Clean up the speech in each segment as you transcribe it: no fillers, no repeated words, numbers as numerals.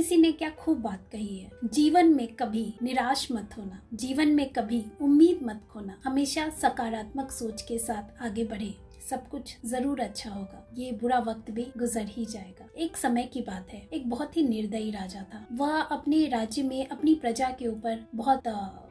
किसी ने क्या खूब बात कही है, जीवन में कभी निराश मत होना, जीवन में कभी उम्मीद मत खोना, हमेशा सकारात्मक सोच के साथ आगे बढ़े, सब कुछ जरूर अच्छा होगा, ये बुरा वक्त भी गुजर ही जाएगा। एक समय की बात है, एक बहुत ही निर्दयी राजा था। वह अपने राज्य में अपनी प्रजा के ऊपर बहुत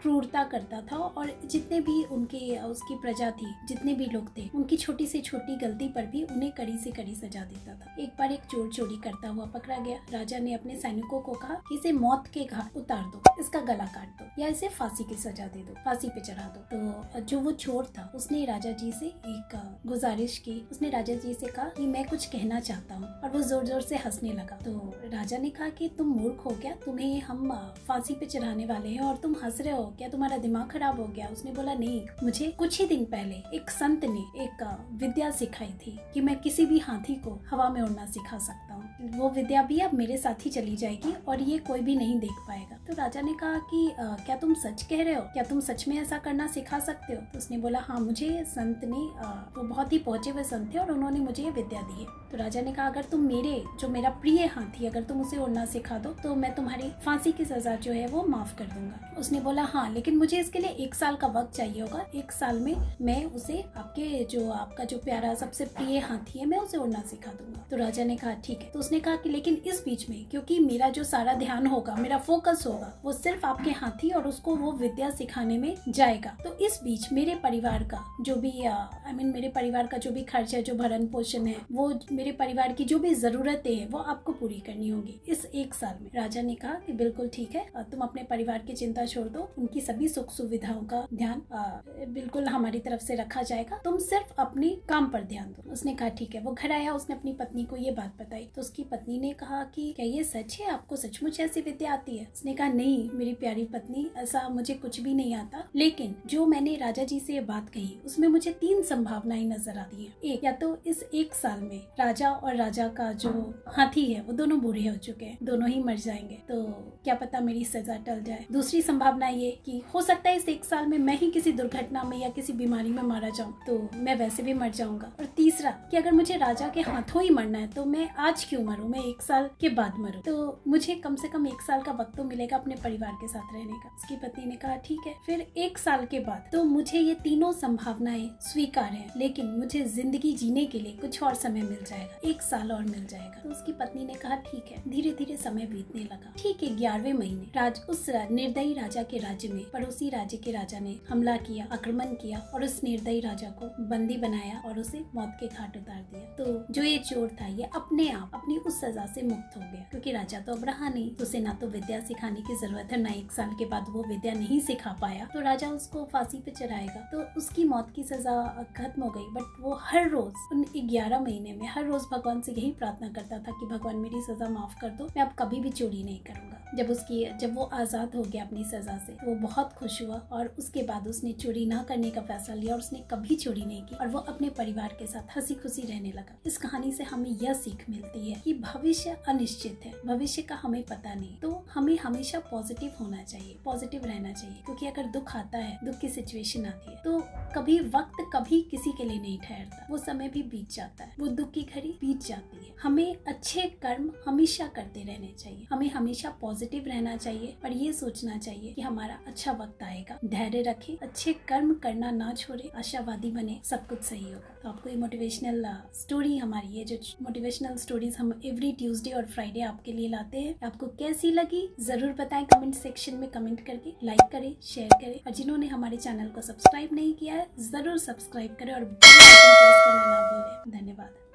क्रूरता करता था और जितने भी उसकी प्रजा थी, जितने भी लोग थे, उनकी छोटी से छोटी गलती पर भी उन्हें कड़ी से कड़ी सजा देता था। एक बार एक चोर चोरी करता हुआ पकड़ा गया। राजा ने अपने सैनिकों को कहा कि इसे मौत के घाट उतार दो, इसका गला काट दो या इसे फांसी की सजा दे दो, फांसी पे चढ़ा दो। तो जो वो चोर था उसने राजा जी से एक गुजारिश की। उसने राजा जी से कहा कि मैं कुछ कहना चाहता हूँ, और वो जोर जोर से हंसने लगा। तो राजा ने कहा कि तुम मूर्ख हो क्या, तुम्हें हम फांसी पे चढ़ाने वाले हैं और तुम हंस रहे हो क्या, तुम्हारा दिमाग खराब हो गया। उसने बोला नहीं, मुझे कुछ ही दिन पहले एक संत ने एक विद्या सिखाई थी कि मैं किसी भी हाथी को हवा में उड़ना सिखा सकता हूँ। वो विद्या भी अब मेरे साथ ही चली जाएगी और ये कोई भी नहीं देख पाएगा। तो राजा ने कहा कि क्या तुम सच कह रहे हो, क्या तुम सच में ऐसा करना सिखा सकते हो। तो उसने बोला हाँ, मुझे संत ने वो बहुत ही पहुंचे हुए संत थे और उन्होंने मुझे ये विद्या दी है। तो राजा ने कहा अगर तुम मेरा प्रिय हाथी, अगर तुम उसे उड़ना सिखा दो तो मैं तुम्हारी फांसी की सजा जो है वो माफ कर दूंगा। उसने बोला हाँ, लेकिन मुझे इसके लिए 1 साल का वक्त चाहिए होगा। 1 साल में मैं उसे आपका जो प्यारा सबसे प्रिय हाथी है, मैं उसे उड़ना सिखा दूंगा। तो राजा ने कहा ठीक है। तो उसने कहा कि लेकिन इस बीच में, क्योंकि मेरा जो सारा ध्यान होगा, मेरा फोकस होगा, वो सिर्फ आपके हाथी और उसको वो विद्या सिखाने में जाएगा। तो इस बीच मेरे परिवार का जो भी मेरे परिवार का जो भी खर्च है, जो भरण पोषण है, वो मेरे परिवार की जो भी जरूरतें हैं वो आपको पूरी करनी होगी इस 1 साल में। राजा ने कहा कि बिल्कुल ठीक है, तुम अपने परिवार की चिंता छोड़ दो, उनकी सभी सुख सुविधाओं का ध्यान बिल्कुल हमारी तरफ से रखा जाएगा, तुम सिर्फ अपने काम पर ध्यान दो। उसने कहा ठीक है। वो घर आया, उसने अपनी पत्नी को ये बात बताई। तो उसकी पत्नी ने कहा कि क्या ये सच है, आपको सचमुच ऐसी विद्या आती है। उसने कहा नहीं मेरी प्यारी पत्नी, ऐसा मुझे कुछ भी नहीं आता, लेकिन जो मैंने राजा जी से ये बात कही उसमें मुझे 3 संभावनाएं नजर आती है। एक, या तो इस 1 साल में राजा और राजा का जो हाथी है वो दोनों बूढ़े हो चुके हैं, दोनों ही मर जाएंगे, तो क्या पता मेरी सजा टल जाए। दूसरी संभावना ये कि हो सकता है इस 1 साल में मैं ही किसी दुर्घटना में या किसी बीमारी में मारा जाऊं, तो मैं वैसे भी मर जाऊंगा। और तीसरा कि अगर मुझे राजा के हाथों ही मरना है तो मैं आज क्यों मरूं, मैं 1 साल के बाद मरूं, तो मुझे कम से कम 1 साल का वक्त तो मिलेगा अपने परिवार के साथ रहने का। उसकी पत्नी ने कहा ठीक है। फिर 1 साल के बाद तो मुझे ये तीनों संभावनाएं स्वीकार है, लेकिन मुझे जिंदगी जीने के लिए कुछ और समय मिल जाएगा, 1 साल और मिल जाएगा। तो उसकी पत्नी ने कहा ठीक है। धीरे धीरे समय बीतने लगा। ठीक है, 11वें महीने उस निर्दयी राजा के राज्य में पड़ोसी राज्य के राजा ने हमला किया, आक्रमण किया और उस निर्दयी राजा को बंदी बनाया और उसे मौत के घाट उतार दिया। तो जो ये चोर था ये अपने आप अपनी उस सजा से मुक्त हो गया, क्योंकि राजा तो अब रहा नहीं, तो उसे ना तो विद्या सिखाने की जरूरत है, ना 1 साल के बाद वो विद्या नहीं सिखा पाया तो राजा उसको फांसी पे चढ़ाएगा। तो उसकी मौत की सजा खत्म हो गई। बट वो हर रोज उन 11 महीने में हर रोज भगवान से यही प्रार्थना करता था कि भगवान मेरी सजा माफ कर दो, मैं अब कभी भी चोरी नहीं करूंगा। जब वो आजाद हो गया अपनी सजा से, वो बहुत खुश हुआ और उसके बाद उसने चोरी ना करने का फैसला लिया और उसने कभी चोरी नहीं की और वो अपने परिवार के साथ हंसी खुशी रहने लगा। इस कहानी से हमें यह सीख मिलती है कि भविष्य अनिश्चित है, भविष्य का हमें पता नहीं, तो हमें हमेशा पॉजिटिव होना चाहिए, पॉजिटिव रहना चाहिए, क्योंकि अगर दुख आता है, दुख की सिचुएशन आती है, तो वक्त कभी किसी के लिए नहीं ठहरता, वो समय भी बीत जाता है, वो दुख की घड़ी बीत जाती है। हमें अच्छे कर्म हमेशा करते रहने चाहिए, हमें हमेशा पॉजिटिव रहना चाहिए और ये सोचना चाहिए कि हमारा अच्छा वक्त आएगा। धैर्य रखें, अच्छे कर्म करना ना छोड़े, आशावादी बने, सब कुछ सही होगा। तो आपको ये मोटिवेशनल स्टोरी, हमारी ये जो मोटिवेशनल स्टोरीज हम एवरी ट्यूसडे और फ्राइडे आपके लिए लाते हैं, आपको कैसी लगी जरूर बताएं कमेंट सेक्शन में कमेंट करके। लाइक करें, शेयर करें और जिन्होंने हमारे चैनल को सब्सक्राइब नहीं किया है जरूर सब्सक्राइब करें और बेल आइकन प्रेस करना ना भूलें। धन्यवाद।